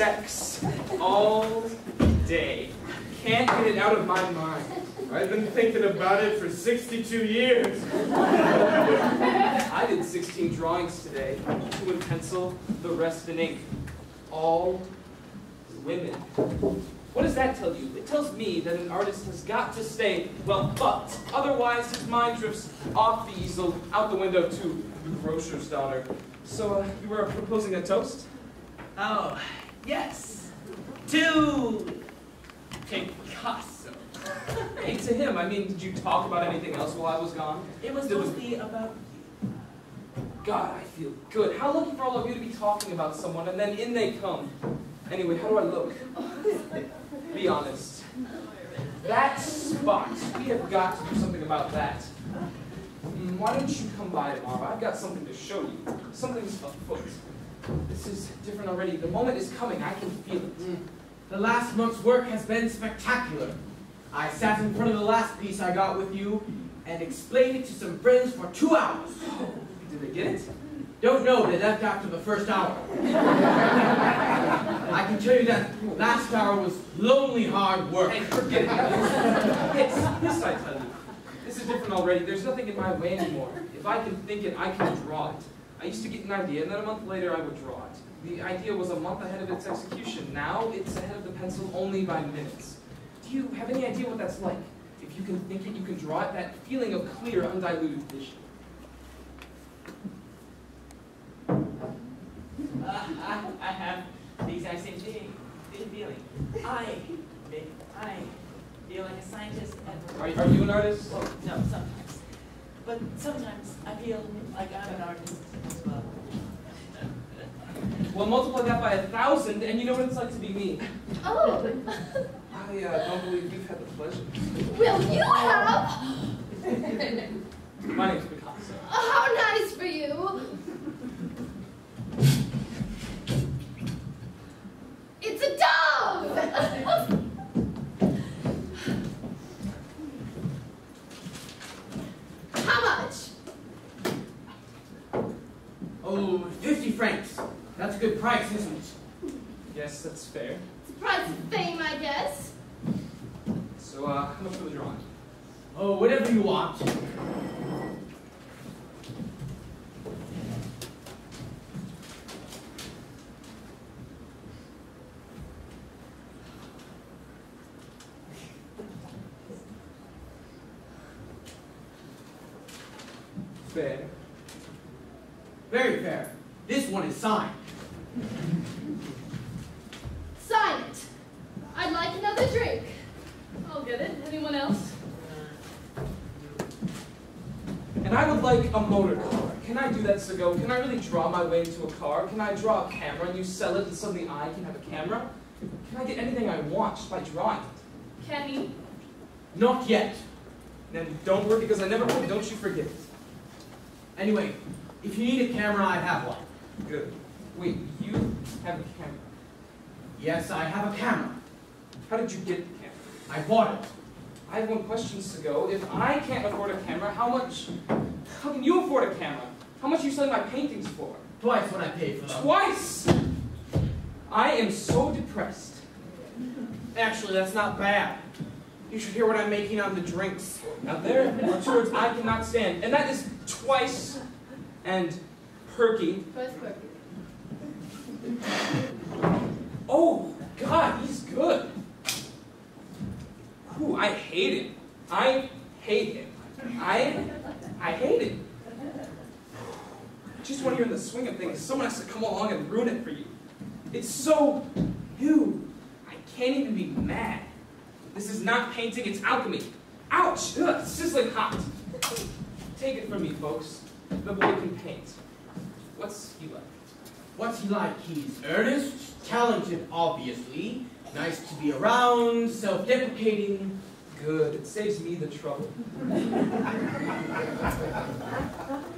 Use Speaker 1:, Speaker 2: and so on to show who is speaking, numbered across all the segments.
Speaker 1: sex all day. Can't get it out of my mind.
Speaker 2: I've been thinking about it for 62 years.
Speaker 1: I did 16 drawings today. 2 in pencil, the rest in ink. All women. What does that tell you? It tells me that an artist has got to stay well fucked. Otherwise, his mind drifts off the easel, out the window to the grocer's daughter. So, you were proposing a toast?
Speaker 3: Oh, yes. To Picasso.
Speaker 1: Hey, to him. I mean, did you talk about anything else while I was gone?
Speaker 3: It was mostly about you.
Speaker 1: God, I feel good. How lucky for all of you to be talking about someone, and then in they come. Anyway, how do I look? Be honest. That spot, we have got to do something about that. Why don't you come by tomorrow? I've got something to show you. Something's afoot. This is different already. The moment is coming. I can feel it.
Speaker 4: The last month's work has been spectacular. I sat in front of the last piece I got with you and explained it to some friends for 2 hours.
Speaker 1: Oh, did they get it?
Speaker 4: Don't know, they left after the first hour. I can tell you that last hour was lonely hard work.
Speaker 1: Hey, forget it. Yes, I tell you. This is different already. There's nothing in my way anymore. If I can think it, I can draw it. I used to get an idea, and then a month later I would draw it. The idea was a month ahead of its execution. Now it's ahead of the pencil only by minutes. Do you have any idea what that's like? If you can think it, you can draw it, that feeling of clear, undiluted vision.
Speaker 3: I have the exact same feeling. I feel like a scientist at
Speaker 1: Are you an artist?
Speaker 3: Oh, no, sometimes. But sometimes I feel like I'm an artist as well.
Speaker 1: Well, multiply that by 1,000, and you know what it's like to be me.
Speaker 5: Oh.
Speaker 1: I don't believe you've had the pleasure.
Speaker 5: Well, you have.
Speaker 1: My name's Picasso.
Speaker 5: How nice for you. It's a dove! How much?
Speaker 4: Oh, 50 francs. That's a good price, isn't it?
Speaker 1: Yes, that's fair.
Speaker 5: It's the price of fame, I guess.
Speaker 1: So, how much for the drawing?
Speaker 4: Oh, whatever you want.
Speaker 1: Fair.
Speaker 4: Very fair. This one is signed.
Speaker 5: Sign it. I'd like another drink. I'll get it. Anyone else?
Speaker 1: And I would like a motor car. Can I do that, Sagot? Can I really draw my way into a car? Can I draw a camera and you sell it and suddenly I can have a camera? Can I get anything I want just by drawing it?
Speaker 5: Can he?
Speaker 4: Not yet.
Speaker 1: Then don't worry because I never would. Don't you forget it.
Speaker 4: Anyway, if you need a camera, I have one.
Speaker 1: Good. Wait, you have a camera?
Speaker 4: Yes, I have a camera.
Speaker 1: How did you get the camera?
Speaker 4: I bought it.
Speaker 1: I have one question, Sagot. If I can't afford a camera, how can you afford a camera? How much are you selling my paintings for?
Speaker 4: Twice what I paid for them.
Speaker 1: Twice! I am so depressed.
Speaker 4: Actually, that's not bad. You should hear what I'm making on the drinks.
Speaker 1: Now there are two words I cannot stand, and that is twice and perky.
Speaker 5: Twice perky.
Speaker 1: Oh, God, he's good. Ooh, I hate him. I hate him. I hate him. Just when you're in the swing of things, someone has to come along and ruin it for you. It's so new. I can't even be mad. This is not painting, it's alchemy. Ouch! Ugh, sizzling hot. Take it from me, folks. The boy can paint. What's he like?
Speaker 4: What's he like? He's earnest, talented, obviously, nice to be around, self-deprecating.
Speaker 1: Good. It saves me the trouble.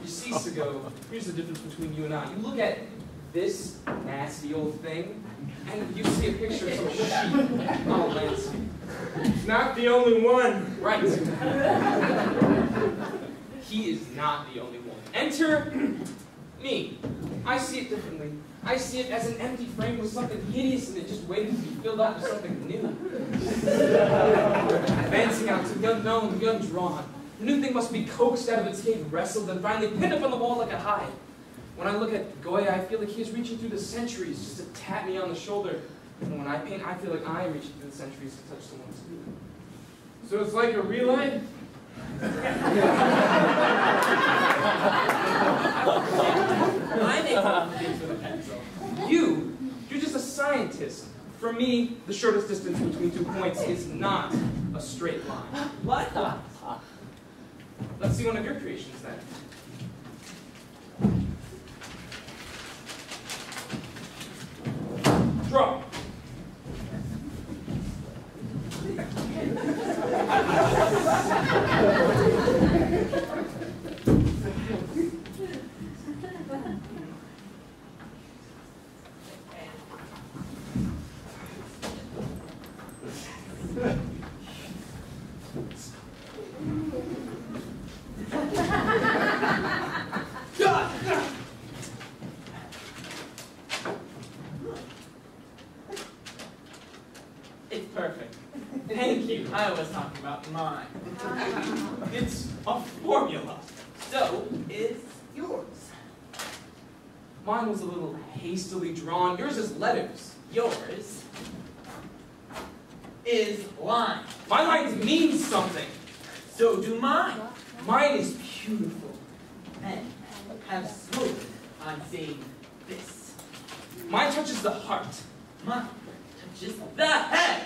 Speaker 1: You see, Sagot, here's the difference between you and I. You look at this nasty old thing, and you see a picture of some sheep on a landscape.
Speaker 2: Not the only one.
Speaker 1: Right. He is not the only one. Enter Me. I see it differently. I see it as an empty frame with something hideous in it just waiting to be filled up with something new. Advancing out to the unknown, the undrawn. The new thing must be coaxed out of its cave, wrestled, and finally pinned up on the wall like a hide. When I look at Goya, I feel like he is reaching through the centuries just to tap me on the shoulder. And when I paint, I feel like I am reaching through the centuries to touch someone's feet.
Speaker 2: So it's like a relay?
Speaker 4: I make all things with a pencil.
Speaker 1: You're just a scientist. For me, the shortest distance between 2 points is not a straight line.
Speaker 4: What?
Speaker 1: Let's see one of your creations then. Draw.
Speaker 4: It's perfect.
Speaker 1: Thank you.
Speaker 4: I was talking about mine. It's a formula. So is yours.
Speaker 1: Mine was a little hastily drawn. Yours is letters.
Speaker 4: Yours is line.
Speaker 1: My lines mean something.
Speaker 4: So do mine.
Speaker 1: Mine is beautiful.
Speaker 4: Men have smooth on saying this.
Speaker 1: Mine touches the heart.
Speaker 4: Mine touches the head.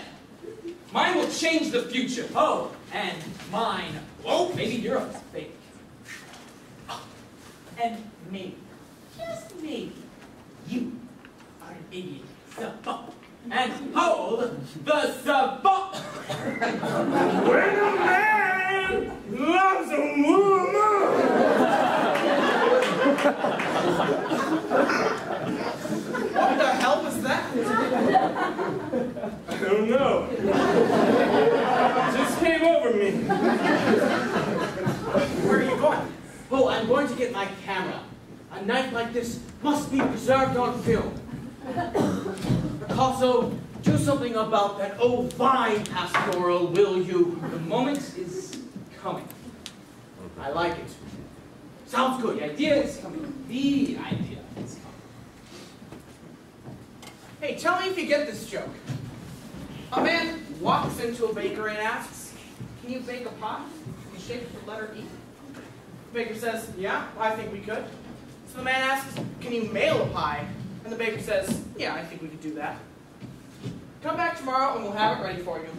Speaker 1: Mine will change the future.
Speaker 4: Oh, and mine won't.
Speaker 1: Maybe yours is fake.
Speaker 4: And maybe, just maybe, you are an idiot savant. And hold the savant.
Speaker 2: When a man loves a woman!
Speaker 4: What the hell was that?
Speaker 2: I don't know. It just came over me.
Speaker 4: Where are you going? Oh, I'm going to get my camera. A night like this must be preserved on film. Picasso, do something about that ovine pastoral, will you?
Speaker 1: The moment is coming.
Speaker 4: I like it. Sounds good.
Speaker 1: The idea is coming. The idea is coming.
Speaker 6: Hey, tell me if you get this joke. A man walks into a bakery and asks, "Can you bake a pie? You shape the letter E?" The baker says, "Yeah, I think we could." So the man asks, "Can you mail a pie?" And the baker says, "Yeah, I think we could do that. Come back tomorrow and we'll have it ready for you."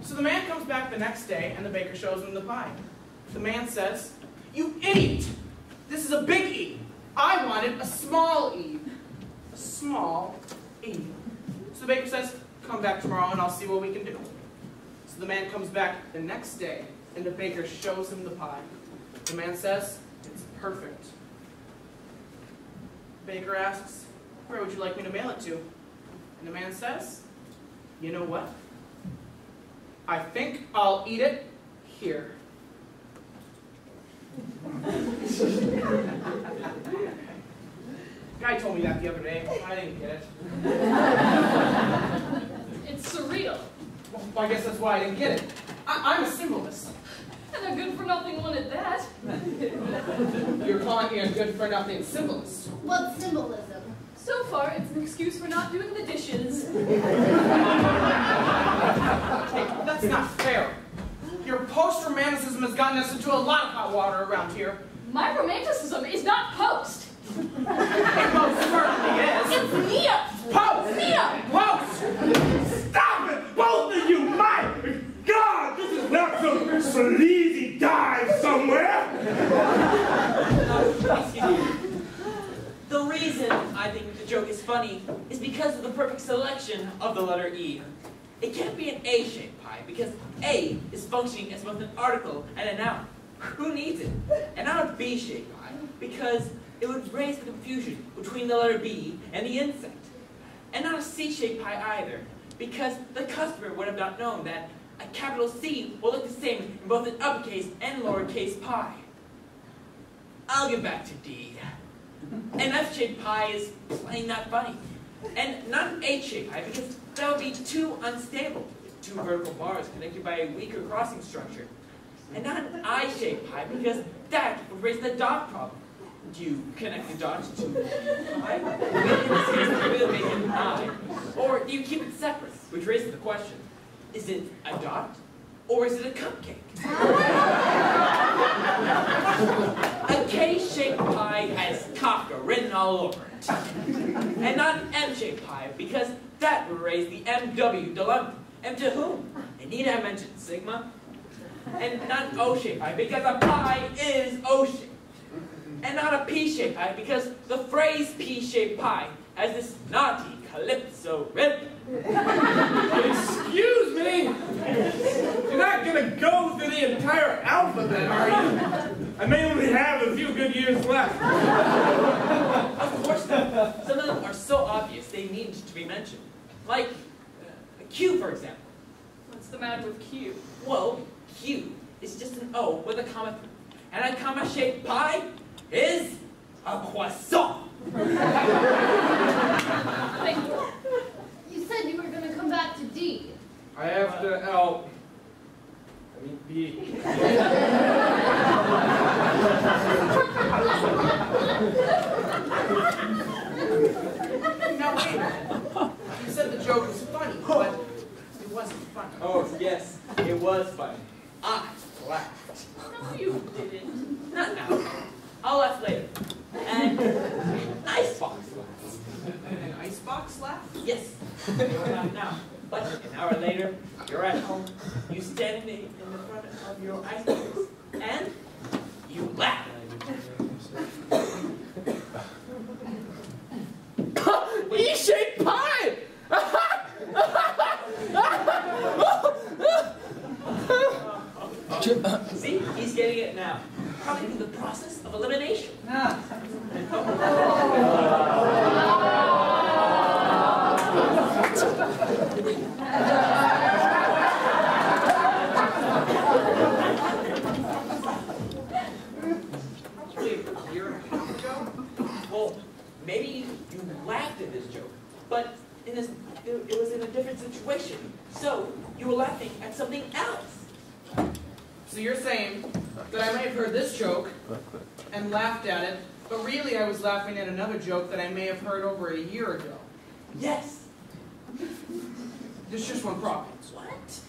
Speaker 6: So the man comes back the next day and the baker shows him the pie. The man says, "You idiot! This is a big E. I wanted a small e." A small e. So the baker says, "Come back tomorrow and I'll see what we can do." So the man comes back the next day and the baker shows him the pie. The man says, "It's perfect." The baker asks, "Where would you like me to mail it to?" And the man says, "You know what? I think I'll eat it here." Guy told me that the other day. I didn't get it.
Speaker 5: It's surreal.
Speaker 6: Well, I guess that's why I didn't get it. I'm a symbolist.
Speaker 5: And a good-for-nothing one at that.
Speaker 6: You're calling me a good-for-nothing symbolist.
Speaker 5: What's symbolism? So far, it's an excuse for not doing the dishes.
Speaker 6: Hey, that's not fair. Your post-romanticism has gotten us into a lot of hot water around here.
Speaker 5: My romanticism is not post.
Speaker 6: It most certainly is.
Speaker 5: It's Mia.
Speaker 6: Post!
Speaker 5: Mia.
Speaker 6: Post!
Speaker 2: Stop it! Both of you! My God! This is not some sleazy dive somewhere!
Speaker 7: Excuse me. The reason I think the joke is funny is because of the perfect selection of the letter E. It can't be an A-shaped pie because A is functioning as both an article and a noun. Who needs it? And not a B-shaped pie because it would raise the confusion between the letter B and the insect. And not a C-shaped pie either because the customer would have not known that a capital C will look the same in both an uppercase and lowercase pie. I'll get back to D. An F-shaped pie is plain not funny. And not an H-shaped pie because that would be too unstable. Two vertical bars connected by a weaker crossing structure. And not an I-shaped pie because that would raise the dot problem. Do you connect the dots to pi? In this case, you will make an I. Or do you keep it separate? Which raises the question, is it a dot or is it a cupcake? A K-shaped pie has Kafka written all over it. And not an M-shaped pie because that would raise the MW dilemma. M to whom? And need I mention Sigma? And not an O-shaped pie because a pie is O-shaped. And not a P-shaped pie because the phrase P-shaped pie has this naughty calypso rhythm.
Speaker 2: Excuse me? You're not going to go through the entire alphabet, are you? I may only have a few good years left.
Speaker 7: Of course not. Some of them are so obvious they need to be mentioned. Like Q, for example.
Speaker 5: What's the matter with Q?
Speaker 7: Well, Q is just an O with a comma. And a comma-shaped pie is a croissant.
Speaker 5: Wait, you said you were going to come back to D.
Speaker 2: I have to L. I mean B.
Speaker 6: Now wait a minute. You said the joke was funny, but it wasn't funny.
Speaker 7: Oh, yes, it was funny. I laughed.
Speaker 5: No, you didn't.
Speaker 7: Not now. I'll laugh later. And Icebox laughed.
Speaker 6: An icebox laugh?
Speaker 7: Yes, you're not now. But an hour later, you're at home, you stand in the front of your icebox, and you laugh.
Speaker 2: E-shaped pie!
Speaker 7: See, he's getting it now. Probably through the process of elimination. Probably a year and a half ago. Well, maybe you laughed at this joke, but it was in a different situation. So you were laughing at something else.
Speaker 6: So you're saying that I may have heard this joke and laughed at it, but really I was laughing at another joke that I may have heard over a year ago.
Speaker 7: Yes.
Speaker 6: There's just one problem.
Speaker 7: What?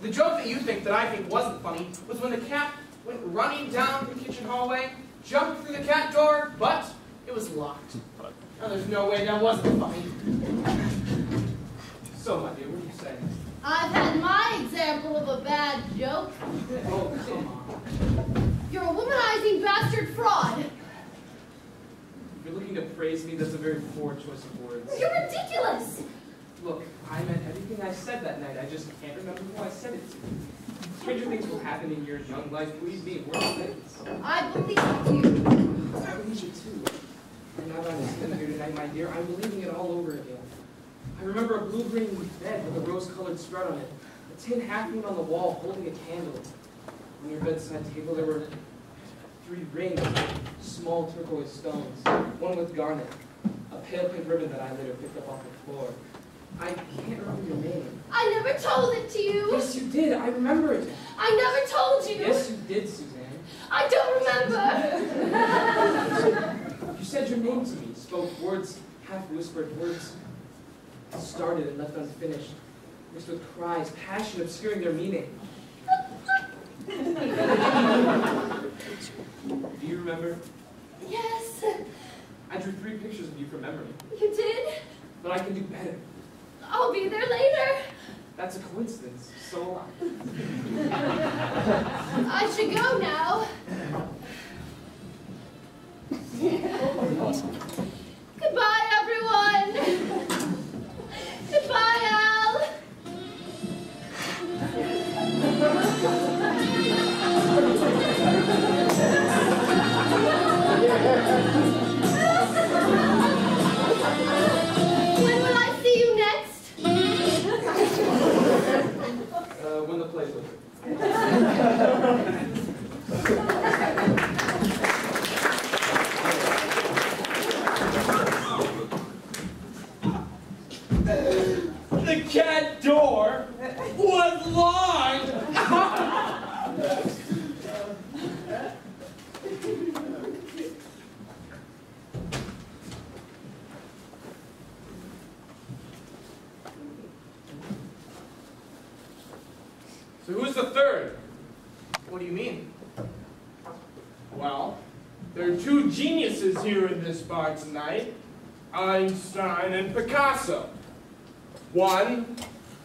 Speaker 6: The joke that you think that I think wasn't funny was when the cat went running down the kitchen hallway, jumped through the cat door, but it was locked. Now there's no way that wasn't funny.
Speaker 1: So, my dear, what are you saying?
Speaker 5: I've had my example of a bad joke.
Speaker 1: Oh, come on.
Speaker 5: You're a womanizing bastard fraud.
Speaker 1: If you're looking to praise me, that's a very poor choice of words.
Speaker 5: You're ridiculous.
Speaker 1: Look, I meant everything I said that night. I just can't remember who I said it to. Stranger things will happen in your young life. Believe me, we're not kids.
Speaker 5: I believe you.
Speaker 1: I believe it too. And now that I'm sitting here tonight, my dear, I'm believing it all over again. I remember a blue-green bed with a rose-colored spread on it, a tin half-moon on the wall holding a candle. On your bedside table there were 3 rings, small turquoise stones, one with garnet, a pale pink ribbon that I later picked up off the floor. I can't remember your name.
Speaker 5: I never told it to you.
Speaker 1: Yes, you did. I remember it.
Speaker 5: I never told you.
Speaker 1: Yes, you did, Suzanne.
Speaker 5: I don't remember.
Speaker 1: You said your name to me, spoke words, half-whispered words, started and left unfinished, mixed with cries, passion obscuring their meaning. Do you remember?
Speaker 5: Yes.
Speaker 1: I drew 3 pictures of you from memory.
Speaker 5: You did?
Speaker 1: But I can do better.
Speaker 5: I'll be there later.
Speaker 1: That's a coincidence. So will
Speaker 5: I should go now. Goodbye, everyone. Goodbye, Al. When will I see you next?
Speaker 1: when the play's over.
Speaker 6: What do you mean?
Speaker 2: Well, there are two geniuses here in this bar tonight, Einstein and Picasso. 1,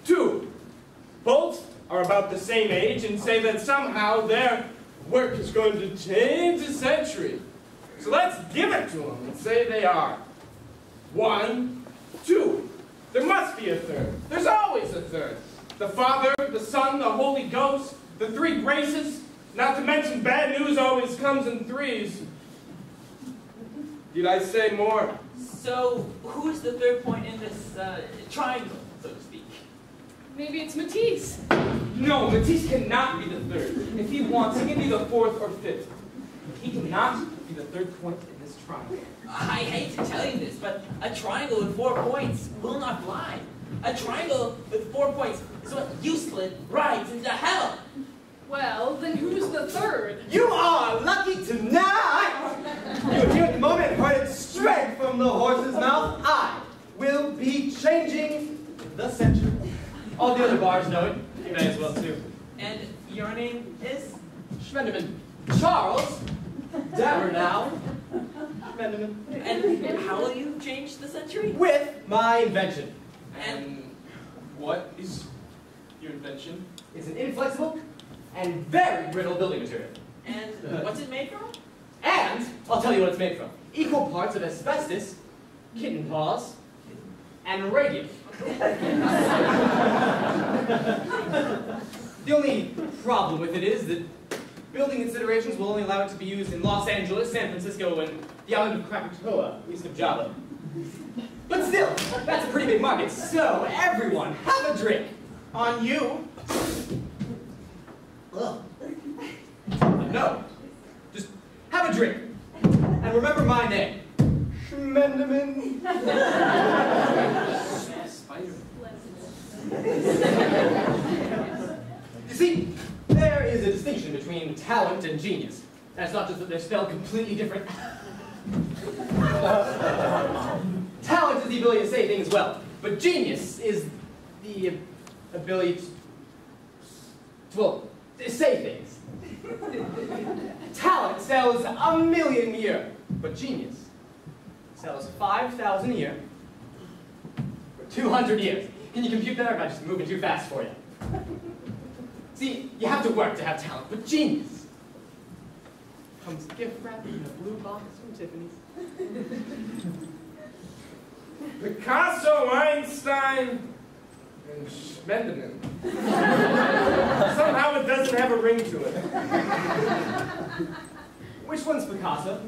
Speaker 2: 2. Both are about the same age and say that somehow their work is going to change the century. So let's give it to them and say they are. 1, 2. There must be a third. There's always a third. The Father, the Son, the Holy Ghost, the three graces. Not to mention bad news always comes in threes. Did I say more?
Speaker 7: So, who's the third point in this triangle, so to speak?
Speaker 5: Maybe it's Matisse.
Speaker 1: No, Matisse cannot be the third. If he wants, he can be the fourth or fifth. He cannot be the third point in this triangle.
Speaker 7: I hate to tell you this, but a triangle with 4 points will not fly. A triangle with 4 points is what you slid right into hell.
Speaker 5: Well, then who's the third?
Speaker 4: You are lucky tonight! You here at the moment heard it straight from the horse's mouth. I will be changing the century. All the other bars know it. You may as well too.
Speaker 7: And your name is?
Speaker 4: Schmendiman. Charles. Dapper now. Schmendiman.
Speaker 7: And how will you change the century?
Speaker 4: With my invention.
Speaker 1: And what is your invention?
Speaker 4: It's an inflexible and very brittle building material.
Speaker 7: And what's it made from?
Speaker 4: And I'll tell you what it's made from. Equal parts of asbestos, kitten paws, and radium. The only problem with it is that building considerations will only allow it to be used in Los Angeles, San Francisco, and the island of Krakatoa, east of Java. But still, that's a pretty big market, so everyone, have a drink.
Speaker 6: On you.
Speaker 4: Ugh. No, just have a drink. And remember my name. Schmendiman. You see, there is a distinction between talent and genius. And it's not just that they're spelled completely different. Talent is the ability to say things well, but genius is the ability to, well, say things. Talent sells 1 million a year, but genius sells 5,000 a year for 200 years. Can you compute that, or am I just moving too fast for you? See, you have to work to have talent, but genius comes gift wrapped in a blue box from Tiffany's.
Speaker 2: Picasso, Einstein, and Schmendiman. Somehow it doesn't have a ring to it.
Speaker 4: Which one's Picasso?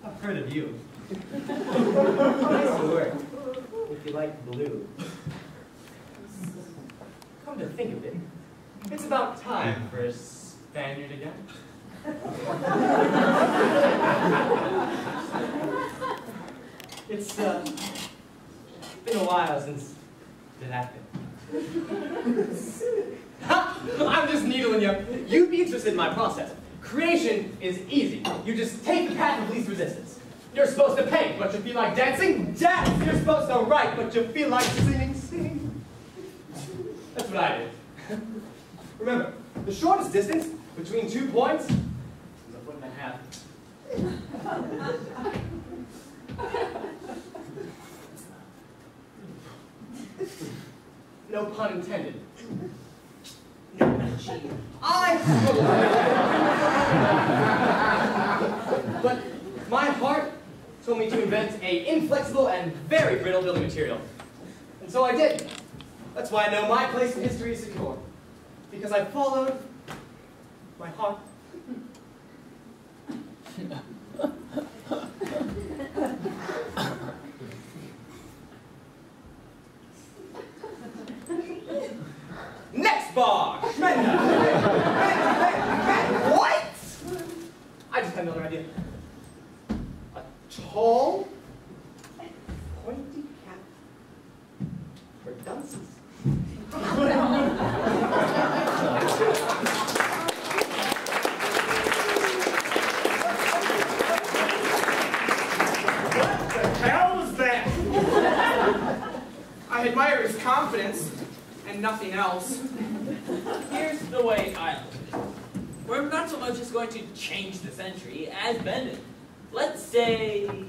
Speaker 4: I've heard of you. Nice work, if you like blue. Come to think of it, it's about time for a Spaniard again. It's been a while since it happened. I'm just needling you. You'd be interested in my process. Creation is easy. You just take the path of least resistance. You're supposed to paint, but you feel like dancing? Dance! You're supposed to write, but you feel like singing? Sing! That's what I did. Remember, the shortest distance between 2 points is 1.5 feet. No pun intended.
Speaker 7: No, not cheating.
Speaker 4: But my heart told me to invent an inflexible and very brittle building material. And so I did. That's why I know my place in history is secure. Because I followed my heart. Next bar! Schmendiman! What? I just had another idea. A tall, pointy cap for dunces.
Speaker 6: I admire his confidence, and nothing else.
Speaker 7: Here's the way I look at it. We're not so much just going to change the century as bend it. Let's say... No.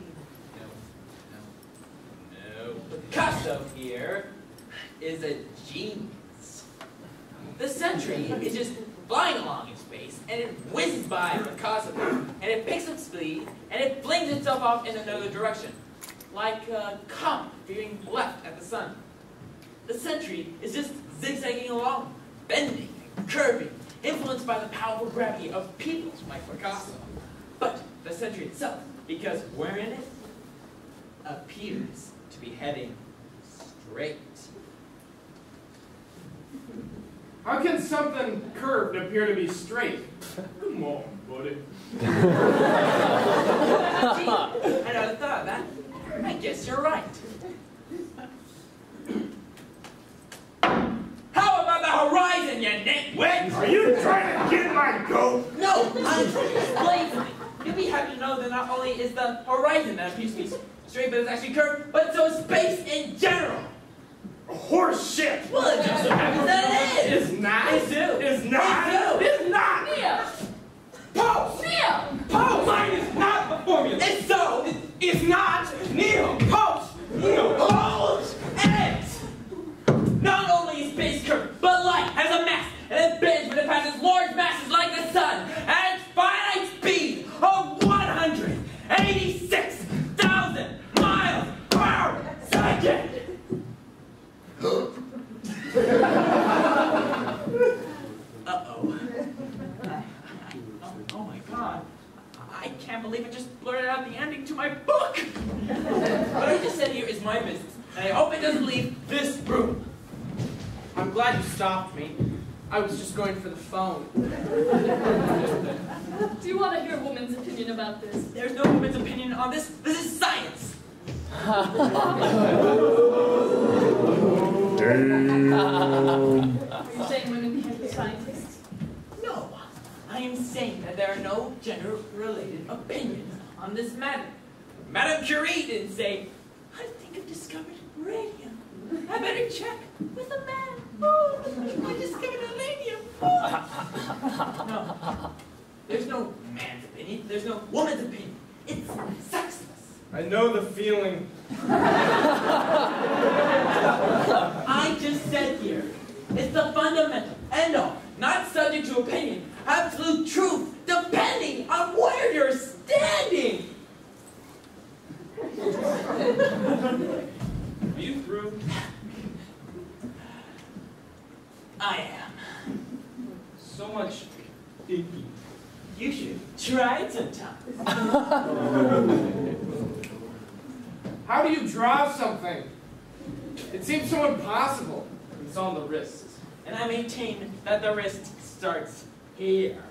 Speaker 7: Picasso here is a genius. The century is just flying along in space, and it whizzes by Picasso, and it picks up speed, and it flings itself off in another direction, like a comet veering left at the sun. The century is just zigzagging along, bending, curving, influenced by the powerful gravity of people like Picasso. But the century itself, because we're in it, appears to be heading straight.
Speaker 2: How can something curved appear to be straight? Come on, buddy.
Speaker 7: Gee, I never thought of that. I guess you're right. How about the horizon, you nitwit?
Speaker 2: Are you trying to get my goat?
Speaker 7: No, I'm trying to explain something. You'd be happy to know that not only is the horizon that appears to be straight, but it's actually curved, but so is space in general.
Speaker 2: Horse shit!
Speaker 7: Well, it just so happens that it is.
Speaker 2: It's not.
Speaker 7: It's do.
Speaker 2: It's not.
Speaker 7: It's
Speaker 2: It's not.
Speaker 5: Neo!
Speaker 6: Post!
Speaker 5: Neo!
Speaker 6: Post! Mine is not the formula.
Speaker 7: It's so.
Speaker 6: It's not Neil. Post! Neil.
Speaker 7: Post! And not only is space curved, but light has a mass, and it bends when it passes large masses like the sun, at its finite speed of 186,000 miles per second. Uh-oh. Oh my God. I can't believe I just blurted out the ending to my book. What I just said here is my business, and I hope it doesn't leave this room.
Speaker 6: I'm glad you stopped me. I was just going for the phone.
Speaker 5: Do you want to hear a woman's opinion about this?
Speaker 7: There's no woman's opinion on this. This is science.
Speaker 5: Are you saying women can't be scientists?
Speaker 7: No, I am saying that there are no gender-related opinions on this matter. Madame Curie didn't say, I think I've discovered radium. I better check with a man. Oh, I discovered uranium. Oh. No, there's no man's opinion. There's no woman's opinion. It's sexless.
Speaker 2: I know the feeling.
Speaker 7: I just said here, it's the fundamental end-all, not subject to opinion, absolute truth, depending on where you're standing.
Speaker 1: Are you through?
Speaker 7: I am.
Speaker 1: So much thinking.
Speaker 7: You should try it sometime.
Speaker 2: How do you draw something? It seems so impossible.
Speaker 1: It's on the wrist.
Speaker 7: And I maintain that the wrist starts here.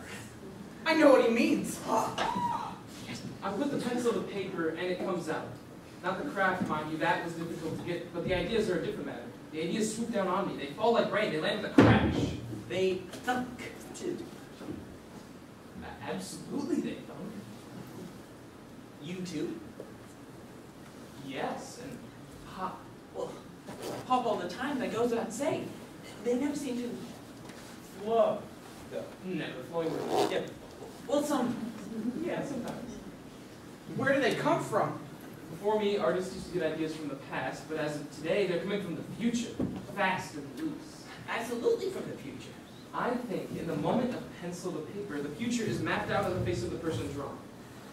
Speaker 6: I know what he means.
Speaker 1: I put the pencil to paper and it comes out. Not the craft, mind you, that was difficult to get, but the ideas are a different matter. The ideas swoop down on me. They fall like rain. They land with a crash.
Speaker 7: They thunk, too.
Speaker 1: Absolutely they don't.
Speaker 7: You too?
Speaker 1: Yes, and pop.
Speaker 7: Well, pop all the time, that goes without saying. They never seem to flow.
Speaker 1: Never flowing with.
Speaker 7: Yeah. Well,
Speaker 1: Yeah, sometimes.
Speaker 6: Where do they come from?
Speaker 1: Before me, artists used to get ideas from the past, but as of today, they're coming from the future, fast and loose.
Speaker 7: Absolutely from the future.
Speaker 1: I think in the moment of pencil to paper, the future is mapped out on the face of the person drawn.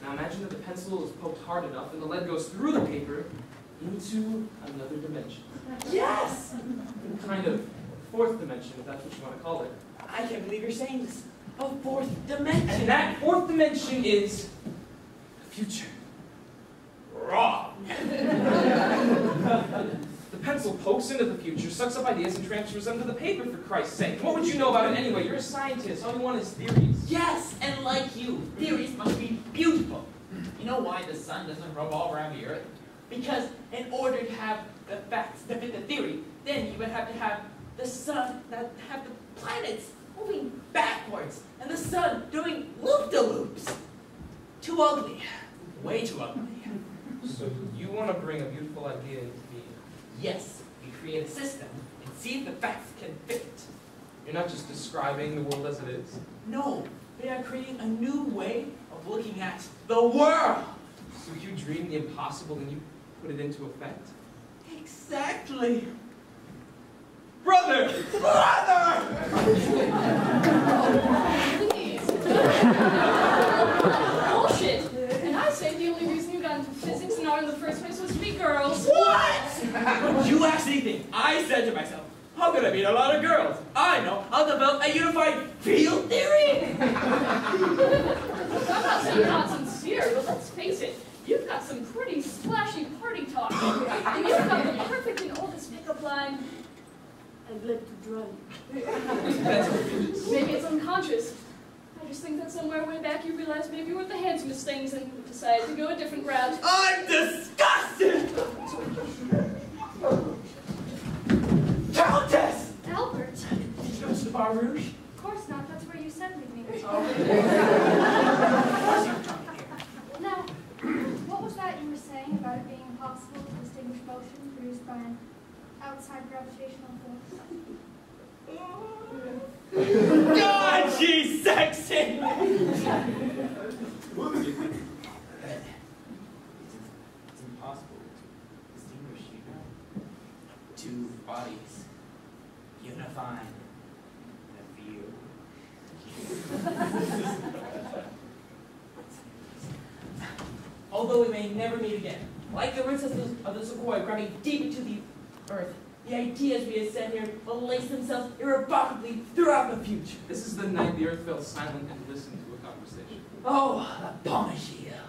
Speaker 1: Now imagine that the pencil is poked hard enough and the lead goes through the paper into another dimension.
Speaker 7: Yes!
Speaker 1: Kind of fourth dimension, if that's what you want to call it.
Speaker 7: I can't believe you're saying this. A fourth dimension.
Speaker 1: And that fourth dimension is the future. Wrong. The pencil pokes into the future, sucks up ideas, and transfers them to the paper, for Christ's sake. What would you know about it anyway? You're a scientist. All you want is theories.
Speaker 7: Yes, and like you, theories must be beautiful. You know why the sun doesn't revolve around the earth? Because in order to have the facts that fit the theory, then you would have to have the sun that have the planets moving backwards, and the sun doing loop-de-loops. Too ugly. Way too ugly.
Speaker 1: So you want to bring a beautiful idea into being.
Speaker 7: Yes, we create a system and see if the facts can fit it.
Speaker 1: You're not just describing the world as it is.
Speaker 7: No, they are creating a new way of looking at the world.
Speaker 1: So you dream the impossible and you put it into effect?
Speaker 7: Exactly. Brother! Brother!
Speaker 5: Please. Bullshit. And I say the only reason you got into physics and art in the first place was to be girls.
Speaker 7: What? You actually think I said to myself, how could I meet a lot of girls? I know, I'll develop a unified field theory.
Speaker 5: I'm not saying you're not sincere, but let's face it. You've got some pretty splashy party talk. And you've got the perfect and oldest pickup line. I'd like to drive. Maybe it's unconscious. I just think that somewhere way back you realized maybe you weren't the handsomest things and decided to go a different route.
Speaker 7: I'm disgusted! Countess!
Speaker 5: Albert.
Speaker 7: Did you go to the Bar Rouge?
Speaker 5: Of course not. That's where you sent me. Now, what was that you were saying about it being impossible to distinguish motion produced by an outside gravitational force?
Speaker 7: God, she's sexy! It's impossible to distinguish, you know. Two bodies unifying in a field. Although we may never meet again, like the roots of the sequoia grabbing deep into the earth, the ideas we have set here will lace themselves irrevocably throughout the future.
Speaker 1: This is the night the earth fell silent and listened to a conversation.
Speaker 7: Oh, the Lapin Agile.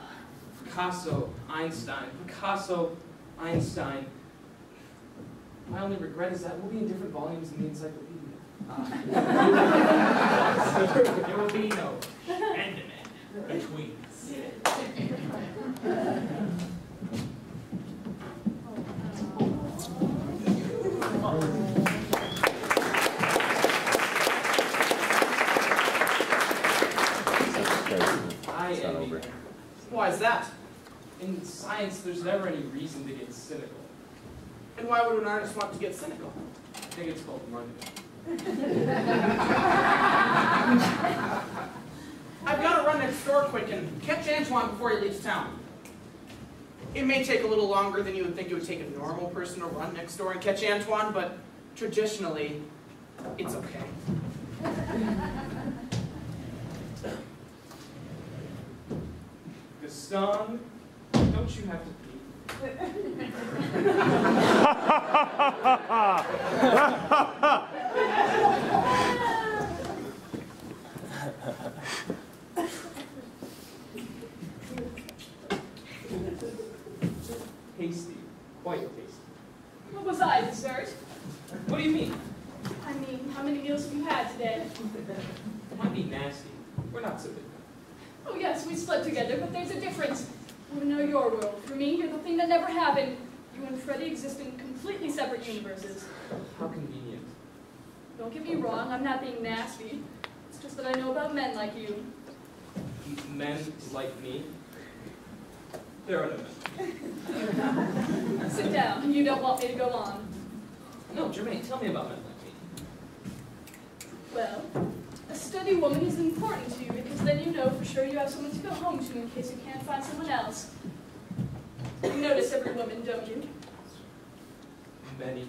Speaker 1: Picasso, Einstein, Picasso, Einstein. My only regret is that we'll be in different volumes in the encyclopedia.
Speaker 7: There will be no Schmendiman between us.
Speaker 6: Why is that?
Speaker 1: In science, there's never any reason to get cynical.
Speaker 6: And why would an artist want to get cynical?
Speaker 1: I think it's called marketing.
Speaker 6: I've got to run next door quick and catch Antoine before he leaves town. It may take a little longer than you would think it would take a normal person to run next door and catch Antoine, but traditionally, it's okay.
Speaker 1: Gaston, don't you have to pee? Tasty. Quite tasty.
Speaker 5: What was I, dessert?
Speaker 1: What do you mean?
Speaker 5: I mean, how many meals have you had today?
Speaker 1: It might be nasty. We're not so big.
Speaker 5: Oh yes, we slept together, but there's a difference. You know your world. For me, you're the thing that never happened. You and Freddy exist in completely separate universes.
Speaker 1: How convenient.
Speaker 5: Don't get me wrong, I'm not being nasty. It's just that I know about men like you.
Speaker 1: Men like me? There are no men.
Speaker 5: Sit down. You don't want me to go on.
Speaker 1: No, Germaine, tell me about men like me.
Speaker 5: Well, a steady woman is important to you because then you know for sure you have someone to go home to in case you can't find someone else. You notice every woman, don't you?
Speaker 1: Many.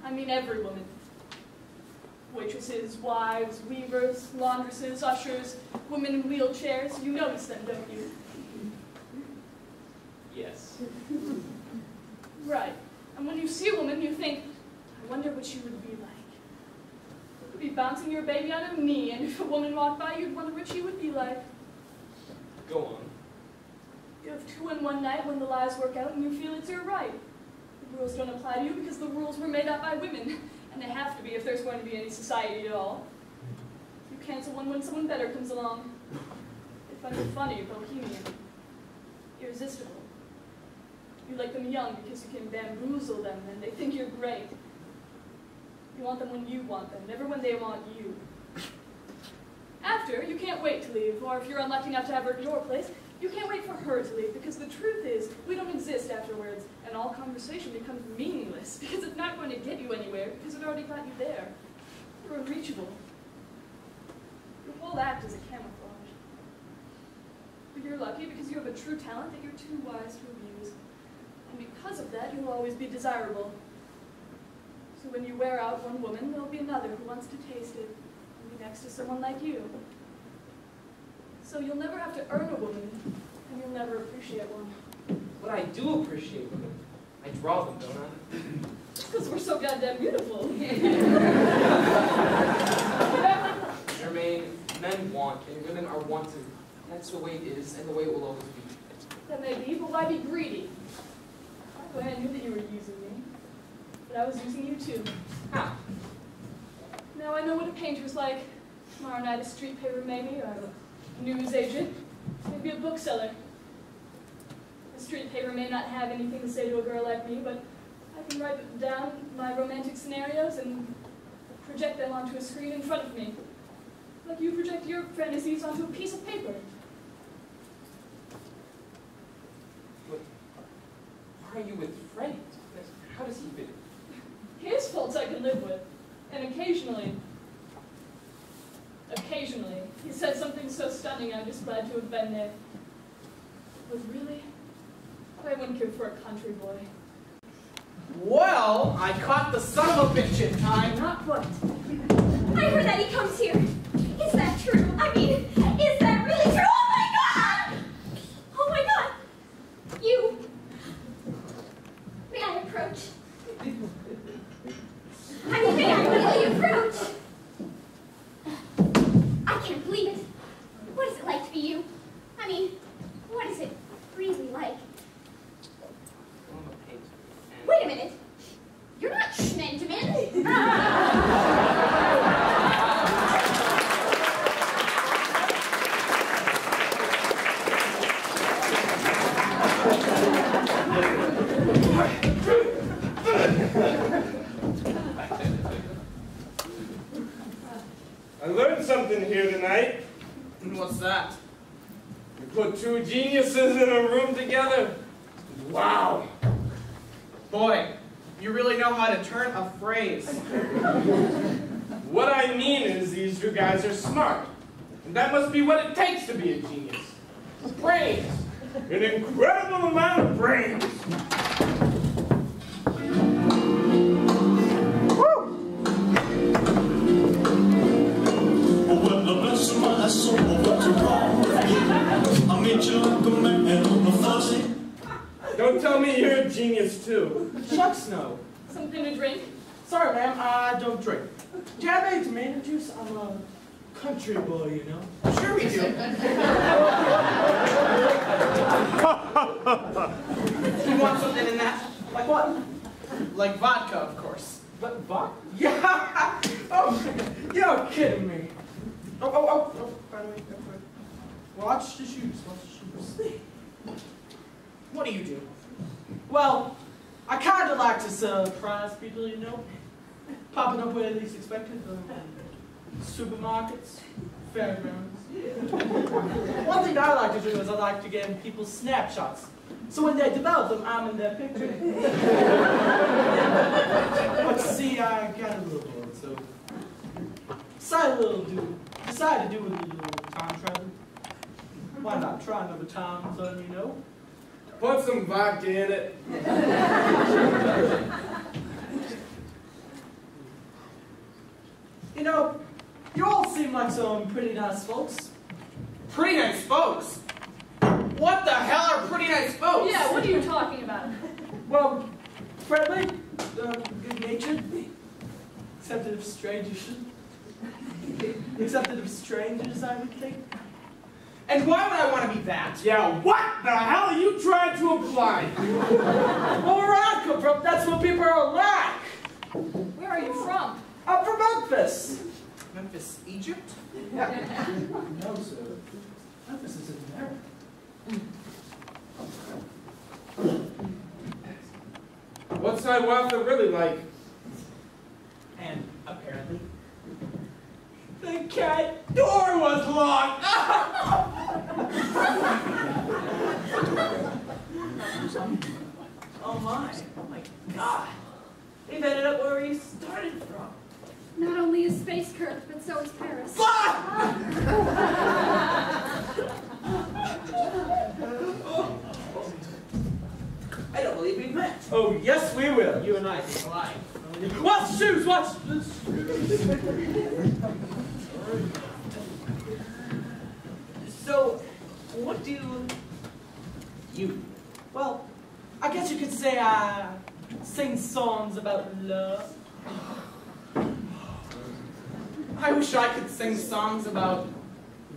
Speaker 5: I mean every woman. Waitresses, wives, weavers, laundresses, ushers, women in wheelchairs. You notice them, don't you?
Speaker 1: Yes.
Speaker 5: Right. And when you see a woman, you think, I wonder what she would be like. You could be bouncing your baby on her knee, and if a woman walked by, you'd wonder what she would be like.
Speaker 1: Go on.
Speaker 5: You have two in one night when the lies work out, and you feel it's your right. The rules don't apply to you because the rules were made up by women, and they have to be if there's going to be any society at all. You cancel one when someone better comes along. They find you funny, bohemian, irresistible. You like them young because you can bamboozle them and they think you're great. You want them when you want them, never when they want you. After, you can't wait to leave, or if you're unlucky enough to have her at your place, you can't wait for her to leave, because the truth is, we don't exist afterwards, and all all conversation becomes meaningless because it's not going to get you anywhere because it already got you there. You're unreachable. Your whole act is a camouflage. But you're lucky because you have a true talent that you're too wise to abuse. And because of that, you'll always be desirable. So when you wear out one woman, there'll be another who wants to taste it and be next to someone like you. So you'll never have to earn a woman, and you'll never appreciate one.
Speaker 1: But I do appreciate women. I draw them, don't I?
Speaker 5: Because we're so goddamn beautiful.
Speaker 1: Germaine, men want, and women are wanted. That's the way it is, and the way it will always be.
Speaker 5: That may be, but why be greedy? I knew that you were using me, but I was using you too.
Speaker 1: How?
Speaker 5: Now I know what a painter's like. Tomorrow night a street paper maybe, or a news agent, maybe a bookseller. A street paper may not have anything to say to a girl like me, but I can write down my romantic scenarios and project them onto a screen in front of me. Like you project your fantasies onto a piece of paper.
Speaker 1: Why are you with Freddy? How does he fit?
Speaker 5: His faults I can live with. And occasionally, he said something so stunning I'm just glad to have been there. But really, I wouldn't care for a country boy.
Speaker 6: Well, I caught the son of a bitch in time.
Speaker 5: Not quite.
Speaker 8: I heard that he comes here. Is that true? I mean, is that really true? Oh my God! Oh my God! You. May I approach? I mean, may I really approach? I can't believe it. What is it like to be you? I mean, what is it really like?
Speaker 1: I'm a painter.
Speaker 8: Wait a minute. You're not Schmendiman.
Speaker 2: I learned something here tonight.
Speaker 6: What's that?
Speaker 2: You put two geniuses in a room together. Wow.
Speaker 6: Boy, you really know how to turn a phrase.
Speaker 2: What I mean is these two guys are smart. And that must be what it takes to be a genius. Brains. An incredible amount of brains. Don't tell me you're a genius too.
Speaker 6: Shucks no.
Speaker 5: Something to drink?
Speaker 6: Sorry, ma'am, I don't drink. Do you have any tomato juice? I'm a country boy, you know. Sure we do. You want something in that? Like what? Like vodka, of course.
Speaker 1: But vodka?
Speaker 6: Yeah! Oh, you're kidding me. Oh, by the way, watch the shoes, watch the shoes. What do you do? Well, I kind of like to surprise people, you know. Popping up where they least expected. Supermarkets, fairgrounds. One thing I like to do is I like to give people snapshots. So when they develop them, I'm in their picture. But see, I got a little bored, so decided to do a little time travel. Why not try another time zone, you know?
Speaker 2: Put some vodka in it.
Speaker 6: You know, you all seem like some pretty nice folks. Pretty nice folks? What the hell are pretty nice folks?
Speaker 5: Yeah, what are you talking about?
Speaker 6: Well, friendly, good-natured, accepted of strangers. Accepted of strangers, I would think. And why would I want to be that?
Speaker 2: Yeah, what the hell are you trying to imply?
Speaker 6: Well, where I come from, that's what people are like.
Speaker 5: Where are you from?
Speaker 6: I'm from Memphis.
Speaker 7: Memphis, Egypt?
Speaker 6: No, sir. Memphis is in America.
Speaker 2: What's Hiawatha really like?
Speaker 6: And apparently, the cat door was locked.
Speaker 7: Oh my God. We've ended up where we started from.
Speaker 5: Not only is space curved, but so is Paris.
Speaker 7: I don't believe we've met.
Speaker 6: Oh, yes, we will.
Speaker 7: You and I think alike.
Speaker 6: Watch the shoes, watch the So, what do you? Well, I guess you could say I sing songs about love. I wish I could sing songs about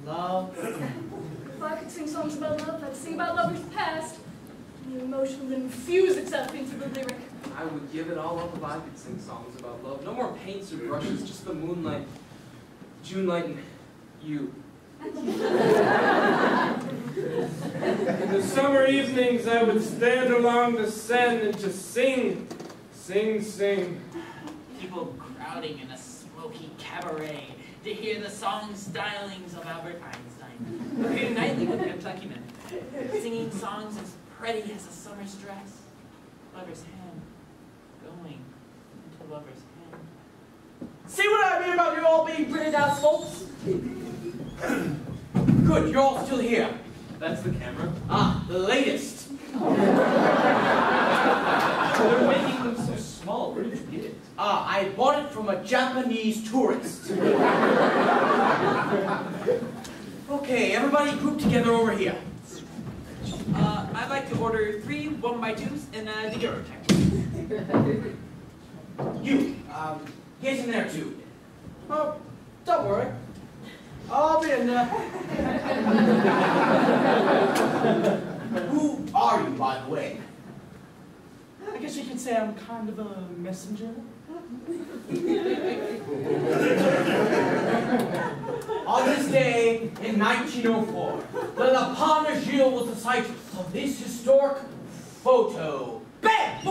Speaker 6: love.
Speaker 5: If I could sing songs about love, I'd sing about lovers past. And the emotion would infuse itself into the lyric.
Speaker 1: I would give it all up if I could sing songs about love. No more paints or brushes, just the moonlight, June light, and you.
Speaker 2: In the summer evenings, I would stand along the Seine and just sing, sing, sing.
Speaker 7: People crowding in a smoky cabaret to hear the song stylings of Albert Einstein. Appear nightly with Kentucky men, singing songs as pretty as a summer's dress. Lover's hand going into lover's hand.
Speaker 6: See what I mean about you all being British ass folks? Good, you're all still here.
Speaker 1: That's the camera.
Speaker 6: Ah, the latest.
Speaker 1: They're making them so small. Where did you get it?
Speaker 6: Ah, I bought it from a Japanese tourist. Okay, everybody group together over here.
Speaker 7: I'd like to order 3 1x2s and a daguerreotype.
Speaker 6: You, get in there too. Oh, don't worry. I'll be in there. Who are you, by the way? I guess you could say I'm kind of a messenger. On this day in 1904, the Lapin Agile was the site of this historic photo. Bam!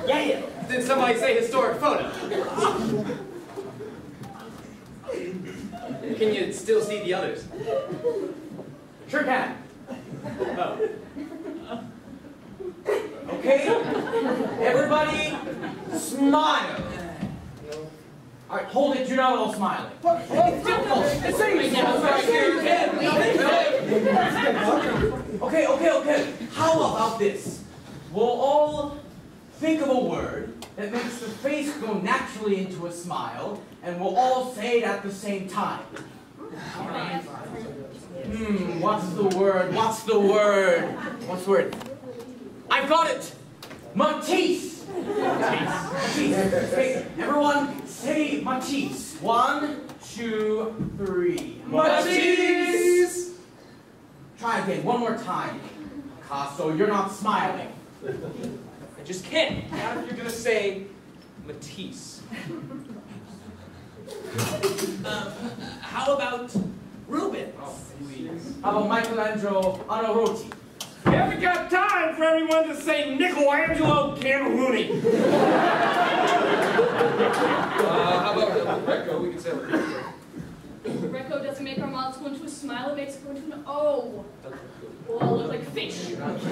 Speaker 4: Yeah. Did somebody say historic photo? Can you still see the others?
Speaker 6: Sure can.
Speaker 4: Oh.
Speaker 6: Okay? Everybody, smile. All right, hold it. You're not all smiling. Okay. How about this? We'll all think of a word that makes the face go naturally into a smile, and we'll all say it at the same time. What's the word? What's the word? I've got it! Matisse! Matisse. Okay, everyone say Matisse. 1, 2, 3. Matisse! Try again, one more time. Picasso, you're not smiling.
Speaker 1: I just can't. Not if you're gonna say Matisse.
Speaker 7: How about Rubens?
Speaker 1: Oh, please.
Speaker 6: How about Michelangelo Buonarroti?
Speaker 2: You haven't got time for everyone to say Michelangelo Cameruni.
Speaker 1: How about Greco? We can say Greco.
Speaker 5: Greco doesn't make our mouths go into a smile, it makes it go into an O. We'll all look like fish. Oh, I've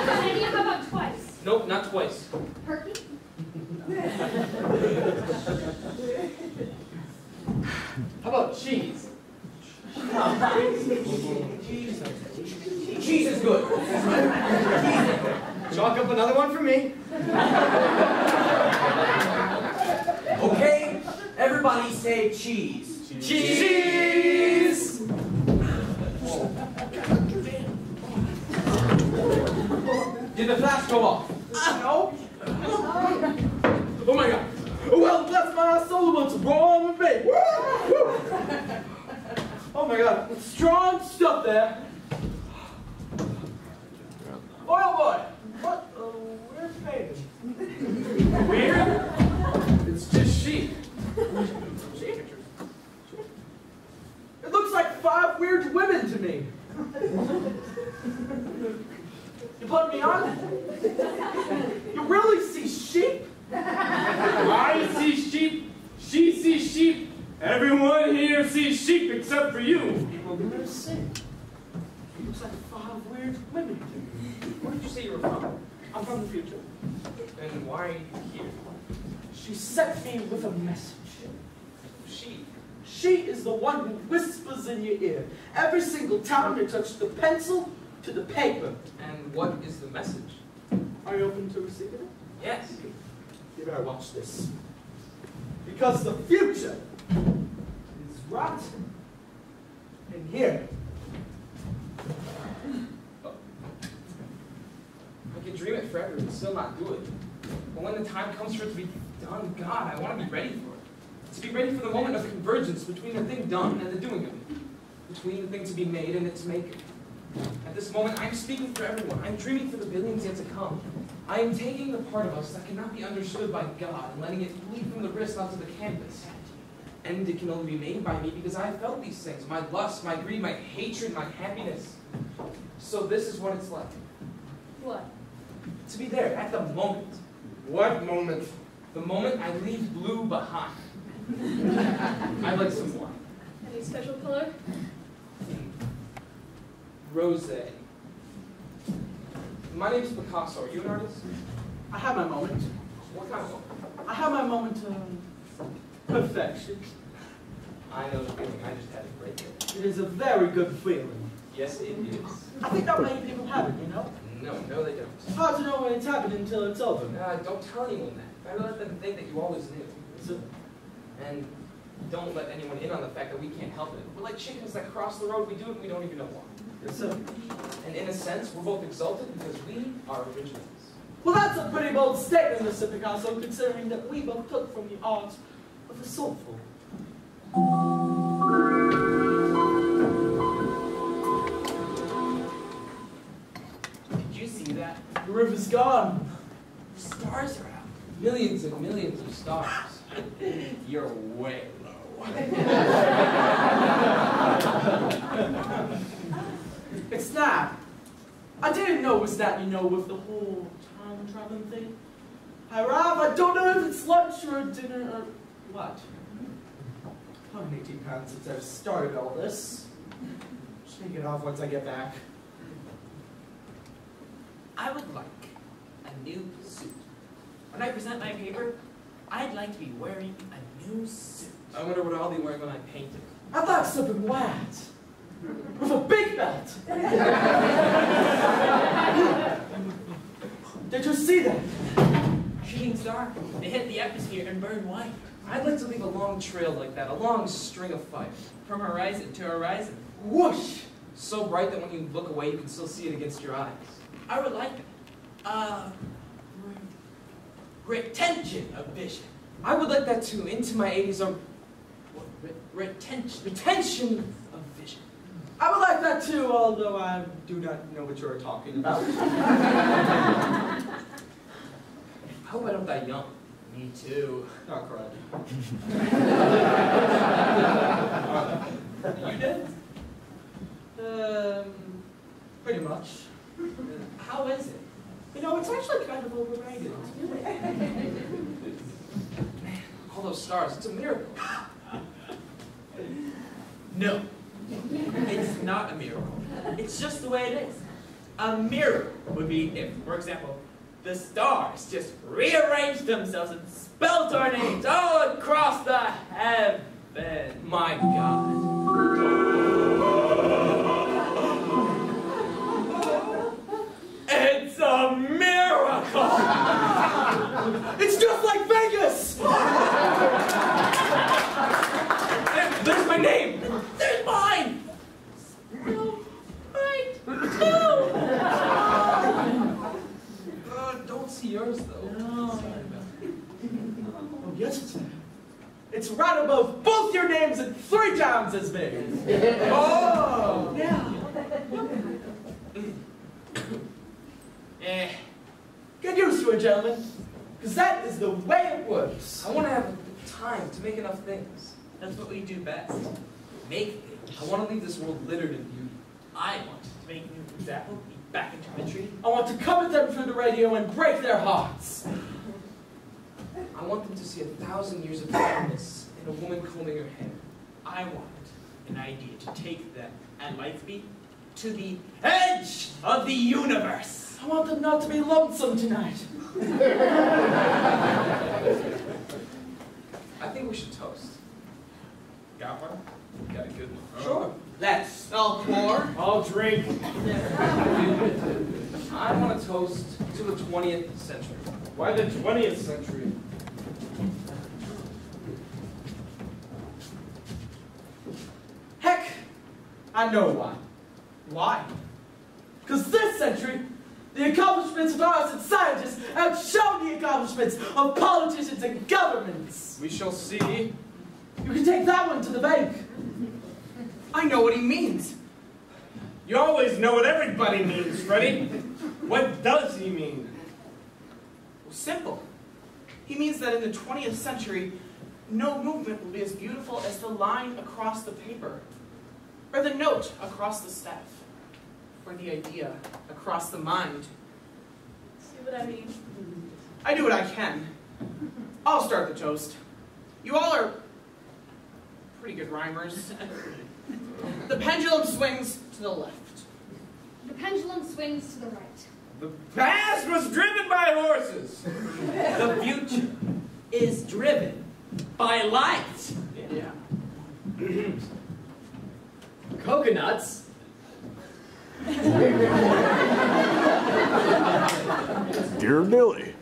Speaker 5: got an idea. How about twice?
Speaker 1: Nope, not twice.
Speaker 5: Perky?
Speaker 4: How about cheese?
Speaker 6: Cheese is good.
Speaker 4: Chalk up another one for me.
Speaker 6: Okay, everybody say cheese. Cheese! Did the flash go off?
Speaker 2: No. Oh my God. Well, bless my soul, what's wrong with me? Oh my God, strong stuff there. Boy, oh boy, what a weird thing.
Speaker 1: Weird? It's just sheep.
Speaker 6: It looks like 5 weird women to me.
Speaker 2: You
Speaker 6: put me on? You really see sheep?
Speaker 2: I see sheep, she sees sheep, everyone here sees sheep except for you.
Speaker 6: Well, mercy. It looks like 5 weird women.
Speaker 1: Where did you say you were from?
Speaker 6: I'm from the future.
Speaker 1: And why are you here?
Speaker 6: She sent me with a message.
Speaker 1: She?
Speaker 6: She is the one who whispers in your ear every single time you touch the pencil to the paper.
Speaker 1: And what is the message?
Speaker 6: Are you open to receiving it?
Speaker 1: Yes.
Speaker 6: You better watch this. Because the future is right in here.
Speaker 1: I could dream it forever and still not do it. But when the time comes for it to be done, God, I want to be ready for it. To be ready for the moment of convergence between the thing done and the doing of it. Between the thing to be made and its maker. At this moment, I'm speaking for everyone. I'm dreaming for the billions yet to come. I am taking the part of us that cannot be understood by God and letting it bleed from the wrist onto the canvas. And it can only be made by me because I have felt these things. My lust, my greed, my hatred, my happiness. So this is what it's like.
Speaker 5: What?
Speaker 1: To be there at the moment.
Speaker 2: What moment?
Speaker 1: The moment I leave blue behind. I'd like some more.
Speaker 5: Any special color?
Speaker 1: Rosé. My name's Picasso. Are you an artist?
Speaker 6: I have my moment.
Speaker 1: What kind of one?
Speaker 6: I have my moment of perfection.
Speaker 1: I know the feeling. I just had it right there.
Speaker 6: It is a very good feeling.
Speaker 1: Yes, it is.
Speaker 6: I think not many people have it, you know?
Speaker 1: No, they don't.
Speaker 6: It's hard to know when it's happening until it's over.
Speaker 1: Don't tell anyone that. Better let them think that you always knew.
Speaker 6: So,
Speaker 1: And don't let anyone in on the fact that we can't help it. We're like chickens that cross the road. We do it and we don't even know why.
Speaker 6: yes, sir.
Speaker 1: And in a sense, we're both exalted because we are originals.
Speaker 6: Well, that's a pretty bold statement, Mr. Picasso, considering that we both took from the art of the soulful.
Speaker 7: Did you see that?
Speaker 6: The river's gone.
Speaker 7: The stars are out.
Speaker 1: Millions and millions of stars.
Speaker 7: You're way low.
Speaker 6: It's that. I didn't know it was that, you know, with the whole time traveling thing. I arrive, I don't know if it's lunch or dinner or what. 118 pounds since I've started all this. Shake it off once I get back.
Speaker 7: I would like a new suit. When I present my paper, I'd like to be wearing a new suit.
Speaker 1: I wonder what I'll be wearing when I paint it.
Speaker 6: I'd like something white. With a big belt. Did you see that?
Speaker 7: Shooting star. They hit the atmosphere and burn white.
Speaker 1: I'd like to leave a long trail like that, a long string of fire.
Speaker 7: From horizon to horizon.
Speaker 6: Whoosh!
Speaker 1: So bright that when you look away, you can still see it against your eyes.
Speaker 7: I would like retention of vision.
Speaker 1: I would like that too, into my 80s, or
Speaker 7: Retention.
Speaker 1: retention of vision.
Speaker 6: I would like that too, although I do not know what you're talking about.
Speaker 1: I hope I don't die young.
Speaker 7: Me too.
Speaker 6: Not crud.
Speaker 1: You did?
Speaker 6: Pretty much.
Speaker 7: How is it?
Speaker 6: You know, it's actually kind of overrated.
Speaker 1: Man, all those stars, it's a miracle.
Speaker 7: No. It's not a miracle. It's just the way it is. A miracle would be if, for example, the stars just rearranged themselves and spelled our names all across the heaven.
Speaker 1: My God.
Speaker 7: It's a miracle!
Speaker 6: It's just like Vegas!
Speaker 1: There's my name!
Speaker 7: There's mine! No, right, no!
Speaker 1: Don't see yours, though.
Speaker 7: No.
Speaker 6: Oh, yes, it's there. It's right above both your names and 3 times as big.
Speaker 7: Oh!
Speaker 6: Yeah. Get used to it, gentlemen. Because that is the way it works.
Speaker 1: I want to have time to make enough things.
Speaker 7: That's what we do best. Make things.
Speaker 1: I want to leave this world littered in beauty.
Speaker 7: I want to make new example back into entry.
Speaker 6: I want to come at them through the radio and break their hearts.
Speaker 1: I want them to see 1,000 years of kindness in a woman combing her hair.
Speaker 7: I want an idea to take them at light speed to the edge of the universe.
Speaker 6: I want them not to be lonesome tonight.
Speaker 1: I think we should toast.
Speaker 2: Got one?
Speaker 1: Got a good one.
Speaker 6: Sure.
Speaker 7: Let's all pour.
Speaker 2: I'll drink.
Speaker 1: I want to toast to the 20th century.
Speaker 2: Why the 20th century?
Speaker 6: Heck, I know why.
Speaker 7: Why?
Speaker 6: Because this century, the accomplishments of artists and scientists outshone the accomplishments of politicians and governments.
Speaker 1: We shall see.
Speaker 6: You can take that one to the bank.
Speaker 7: I know what he means.
Speaker 2: You always know what everybody means, Freddy. What does he mean?
Speaker 6: Well, simple. He means that in the 20th century, no movement will be as beautiful as the line across the paper, or the note across the staff, or the idea across the mind.
Speaker 5: See what I mean?
Speaker 6: I do what I can. I'll start the toast. You all are pretty good rhymers. The pendulum swings to the left.
Speaker 8: The pendulum swings to the right.
Speaker 2: The past was driven by horses.
Speaker 7: The future is driven by light.
Speaker 6: Yeah.
Speaker 4: Coconuts?
Speaker 9: Dear Billy.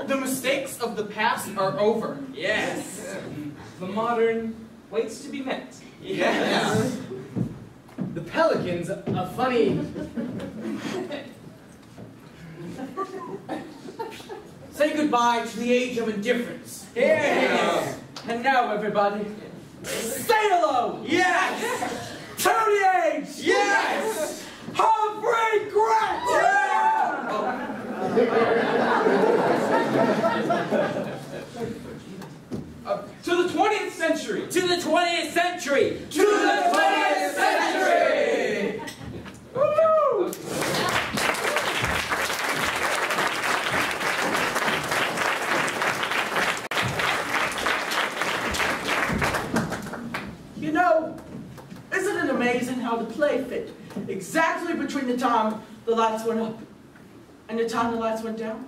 Speaker 6: The mistakes of the past are over.
Speaker 7: Yes.
Speaker 1: The modern waits to be met.
Speaker 7: Yes.
Speaker 4: The pelicans, a funny...
Speaker 6: Say goodbye to the age of indifference.
Speaker 7: Yes.
Speaker 6: And now, everybody, say hello.
Speaker 7: Yes.
Speaker 6: To the age.
Speaker 7: Yes.
Speaker 6: Of regret.
Speaker 1: To the 20th century!
Speaker 7: To the 20th century.
Speaker 6: To the 20th century. Woo! You know, isn't it amazing how the play fit exactly between the time the lights went up and the time the lights went down?